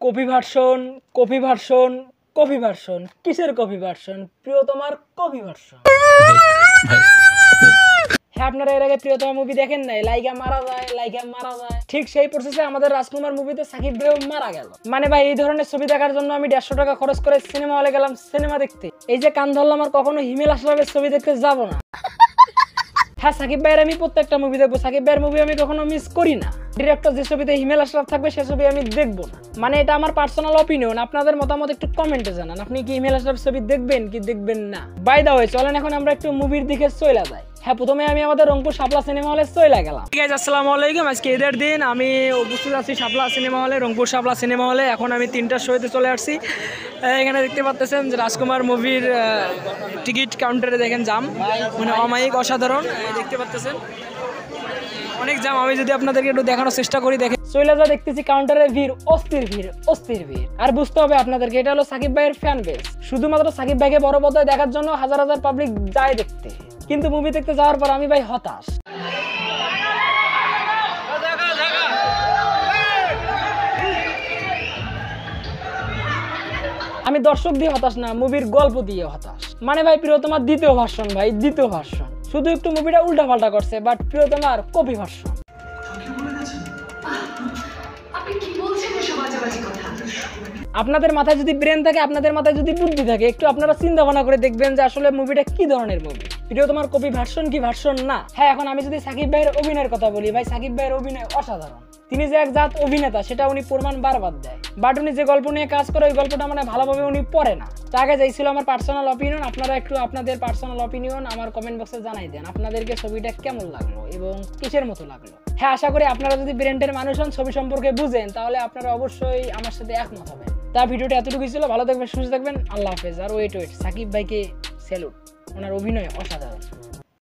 Copy version copy version copy version কিসের copy version? প্রিয়তমার copy version. হ্যাঁ, আপনারা এর আগে প্রিয়তমা মুভি দেখেন নাই? লাইকা মারা যায় ঠিক সেই প্রসেসে আমাদের রাজকুমার মুভিতে সাকিব ভাইও মারা গেল। মানে ভাই, এই ধরনের ছবি দেখার জন্য আমি 150 টাকা খরচ করে সিনেমা হলে গেলাম সিনেমা দেখতে। এই যে কান ধরলাম, আর কখনো হিমেল আশরাফের ছবি দেখতে যাব না। হ্যাঁ, সাকিব ভাইয়ের আমি প্রত্যেকটা মুভি দেখবো, সাকিব ভাইয়ের মুভি আমি কখনো মিস করি না। ডিরেক্টর যে ছবিতে হিমেল আশরাফ থাকবে সে ছবি আমি দেখবো না। মানে এটা আমার পার্সোনাল অপিনিয়ন, আপনাদের মতামত একটু কমেন্টে জানান। আপনি কি হিমেল আশরাফ ছবি দেখবেন কি দেখবেন না? বাই দা ওয়ে, চলেন এখন আমরা একটু মুভির দিকে চলে যাই। হ্যাঁ, প্রথমে আমি আমাদের রংপুর শাপলা সিনেমা হলে চলে গেলাম। ঠিক আছে, আসসালামু আলাইকুম। আজকে ঈদের দিন আমি উপস্থিত আছি শাপলা সিনেমা হলে, রংপুর শাপলা সিনেমা হলে। এখন আমি 3টার শোতে চলে আসছি। এখানে দেখতে পাচ্ছেন যে রাজকুমার মুভির টিকিট কাউন্টারে দেখেন জাম, মানে অমায়িক অসাধারণ দেখতে পাচ্ছেন, অনেক জাম। আমি যদি আপনাদেরকে একটু দেখানোর চেষ্টা করি, দেখেন চলে যা দেখতেছি কাউন্টারে ভিড়, অস্থির ভিড়। আর বুঝতে হবে আপনাদেরকে, এটা হলো সাকিব ভাইয়ের ফ্যান বেস। শুধুমাত্র সাকিব ভাইকে বড় পর্দায় দেখার জন্য হাজার হাজার পাবলিক যায় দেখতে, কিন্তু মুভি দেখতে যাওয়ার পর আমি ভাই হতাশ। আমি দর্শক দিয়ে হতাশ না, মুভির গল্প দিয়ে হতাশ। মানে ভাই, প্রিয়তমার দ্বিতীয় ভার্সন, ভাই দ্বিতীয় ভার্সন, শুধু একটু মুভিটা উল্টা পাল্টা করছে, বাট প্রিয়তমার কপি ভার্সন। আপনাদের মাথায় যদি ব্রেন থাকে, আপনাদের মাথায় যদি বুদ্ধি থাকে, একটু আপনারা চিন্তা ভাবনা করে দেখবেন যে আসলে মুভিটা কি ধরনের মুভি। প্রিয়তমার কপি ভার্সন কি ভার্সন না? হ্যাঁ, এখন আমি যদি সাকিব ভাইয়ের অভিনয়ের কথা বলি, ভাই সাকিব ভাইয়ের অভিনয় অসাধারণ। তিনি যে এক জাত অভিনেতা সেটা উনি প্রমাণ বারবার দেয়, বাট উনি যে গল্প নিয়ে কাজ করে ওই গল্পটা মানে ভালোভাবে উনি পড়ে না। তাকে যাই ছিল আমার পার্সোনাল অপিনিয়ন। আপনারা একটু আপনাদের পার্সোনাল অপিনিয়ন আমার কমেন্ট বক্সে জানাই দেন, আপনাদেরকে ছবিটা কেমন লাগলো এবং কিসের মতো লাগলো। হ্যাঁ, আশা করি আপনারা যদি ব্রেন্ডের মানুষ হন, ছবি সম্পর্কে বুঝেন, তাহলে আপনারা অবশ্যই আমার সাথে একমত হবেন। তা ভিডিওটা এতটুকুই ছিল, ভালো থাকবেন, সুস্থ থাকবেন, আল্লাহ হাফেজ। আর ওয়েট সাকিব ভাইকে স্যালুট, ওনার অভিনয় অসাধারণ।